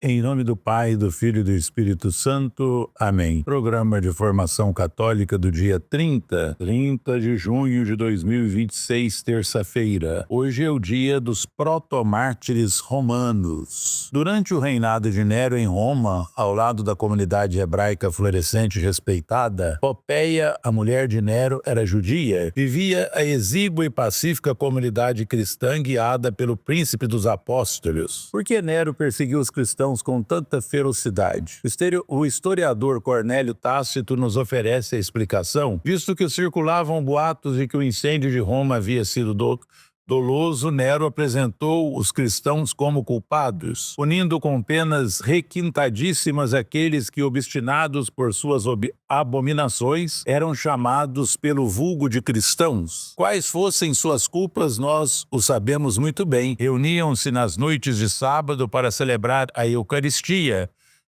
Em nome do Pai, do Filho e do Espírito Santo. Amém. Programa de Formação Católica do dia 30 de junho de 2026, terça-feira. Hoje é o dia dos protomártires romanos. Durante o reinado de Nero em Roma, ao lado da comunidade hebraica florescente e respeitada, Popéia, a mulher de Nero, era judia. Vivia a exígua e pacífica comunidade cristã guiada pelo príncipe dos apóstolos. Por que Nero perseguiu os cristãos com tanta ferocidade? O historiador Cornélio Tácito nos oferece a explicação, visto que circulavam boatos de que o incêndio de Roma havia sido doloso. Nero apresentou os cristãos como culpados, punindo com penas requintadíssimas aqueles que, obstinados por suas abominações, eram chamados pelo vulgo de cristãos. Quais fossem suas culpas, nós o sabemos muito bem. Reuniam-se nas noites de sábado para celebrar a Eucaristia,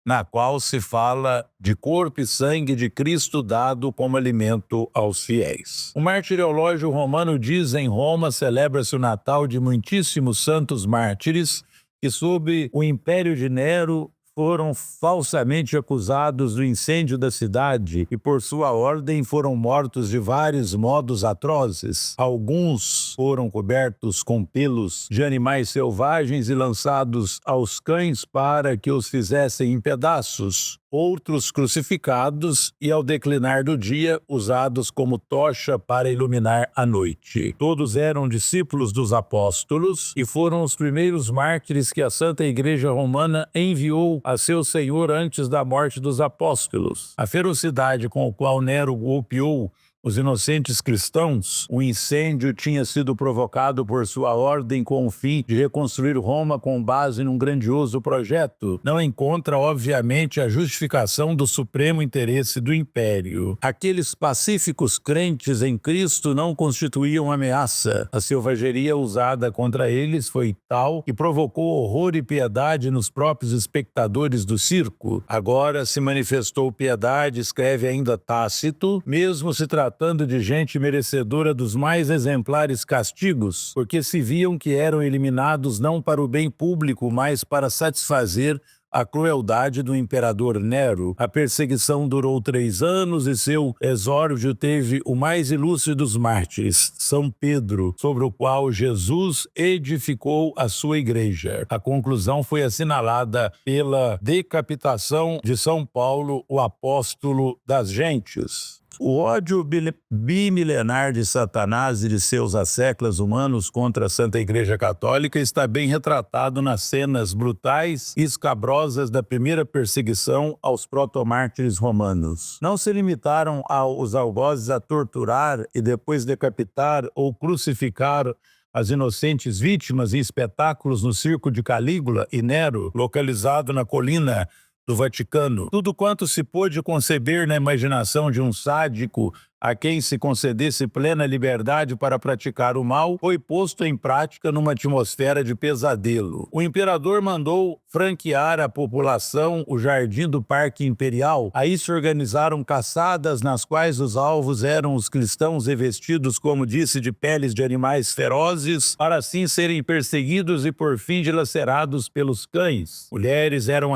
na qual se fala de corpo e sangue de Cristo dado como alimento aos fiéis. O martirológio romano diz: em Roma celebra-se o Natal de muitíssimos santos mártires que, sob o império de Nero, foram falsamente acusados do incêndio da cidade e, por sua ordem, foram mortos de vários modos atrozes. Alguns foram cobertos com pelos de animais selvagens e lançados aos cães para que os fizessem em pedaços. Outros crucificados e, ao declinar do dia, usados como tocha para iluminar a noite. Todos eram discípulos dos apóstolos e foram os primeiros mártires que a Santa Igreja Romana enviou a seu Senhor antes da morte dos apóstolos. A ferocidade com a qual Nero golpeou os inocentes cristãos, o incêndio tinha sido provocado por sua ordem com o fim de reconstruir Roma com base num grandioso projeto. Não encontra, obviamente, a justificação do supremo interesse do império. Aqueles pacíficos crentes em Cristo não constituíam ameaça. A selvageria usada contra eles foi tal que provocou horror e piedade nos próprios espectadores do circo. Agora se manifestou piedade, escreve ainda Tácito, mesmo se tratando de gente merecedora dos mais exemplares castigos, porque se viam que eram eliminados não para o bem público, mas para satisfazer a crueldade do imperador Nero. A perseguição durou 3 anos e seu exórdio teve o mais ilustre dos mártires, São Pedro, sobre o qual Jesus edificou a sua igreja. A conclusão foi assinalada pela decapitação de São Paulo, o apóstolo das gentes. O ódio bimilenar de Satanás e de seus asseclas humanos contra a Santa Igreja Católica está bem retratado nas cenas brutais e escabrosas da primeira perseguição aos protomártires romanos. Não se limitaram os algozes a torturar e depois decapitar ou crucificar as inocentes vítimas em espetáculos no circo de Calígula e Nero, localizado na colina do Vaticano. Tudo quanto se pôde conceber na imaginação de um sádico a quem se concedesse plena liberdade para praticar o mal foi posto em prática numa atmosfera de pesadelo. O imperador mandou franquear à população o jardim do Parque Imperial. Aí se organizaram caçadas nas quais os alvos eram os cristãos revestidos, como disse, de peles de animais ferozes, para assim serem perseguidos e por fim dilacerados pelos cães. Mulheres eram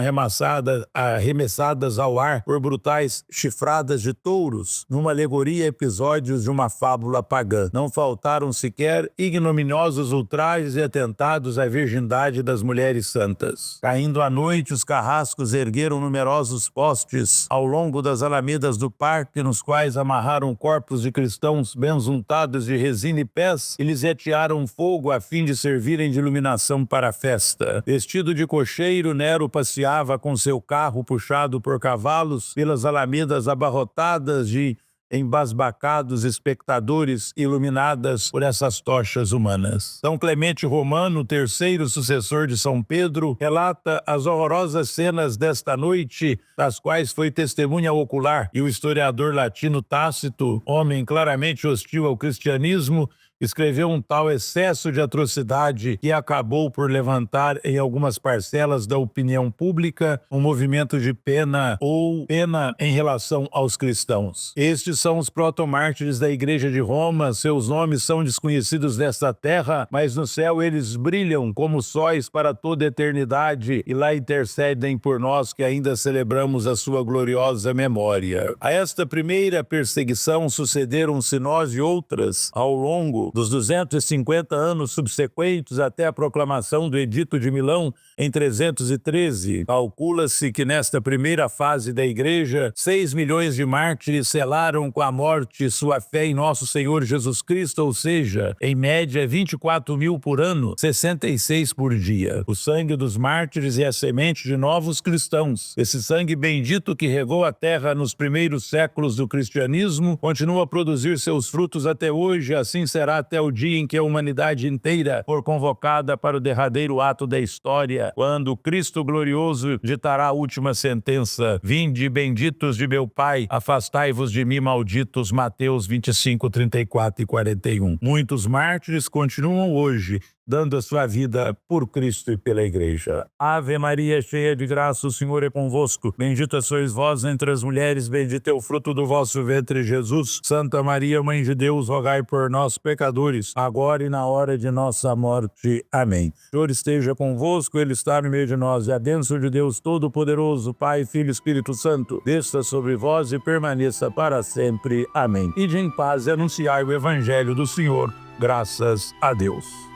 arremessadas ao ar por brutais chifradas de touros, numa alegoria episódios de uma fábula pagã. Não faltaram sequer ignominiosos ultrajes e atentados à virgindade das mulheres santas. Caindo à noite, os carrascos ergueram numerosos postes ao longo das alamedas do parque, nos quais amarraram corpos de cristãos benzuntados de resina e pés e lhes atearam fogo a fim de servirem de iluminação para a festa. Vestido de cocheiro, Nero passeava com seu carro puxado por cavalos pelas alamedas abarrotadas de embasbacados espectadores iluminadas por essas tochas humanas. São Clemente Romano, o terceiro sucessor de São Pedro, relata as horrorosas cenas desta noite, das quais foi testemunha ocular, e o historiador latino Tácito, homem claramente hostil ao cristianismo, escreveu um tal excesso de atrocidade que acabou por levantar em algumas parcelas da opinião pública um movimento de pena ou pena em relação aos cristãos. Estes são os protomártires da Igreja de Roma, seus nomes são desconhecidos nesta terra, mas no céu eles brilham como sóis para toda a eternidade e lá intercedem por nós que ainda celebramos a sua gloriosa memória. A esta primeira perseguição sucederam-se nós e outras ao longo dos 250 anos subsequentes até a proclamação do Edito de Milão em 313. Calcula-se que nesta primeira fase da Igreja, 6 milhões de mártires selaram com a morte sua fé em nosso Senhor Jesus Cristo, ou seja, em média 24 mil por ano, 66 por dia. O sangue dos mártires é a semente de novos cristãos. Esse sangue bendito que regou a terra nos primeiros séculos do cristianismo continua a produzir seus frutos até hoje, assim será até o dia em que a humanidade inteira for convocada para o derradeiro ato da história, quando Cristo glorioso ditará a última sentença: vinde, benditos de meu Pai, afastai-vos de mim, malditos. Mateus 25, 34 e 41. Muitos mártires continuam hoje dando a sua vida por Cristo e pela Igreja. Ave Maria, cheia de graça, o Senhor é convosco. Bendita sois vós entre as mulheres, bendito é o fruto do vosso ventre, Jesus. Santa Maria, Mãe de Deus, rogai por nós, pecadores, agora e na hora de nossa morte. Amém. O Senhor esteja convosco, Ele está no meio de nós, e a bênção de Deus Todo-Poderoso, Pai, Filho e Espírito Santo, desça sobre vós e permaneça para sempre. Amém. Ide em paz e anunciai o Evangelho do Senhor. Graças a Deus.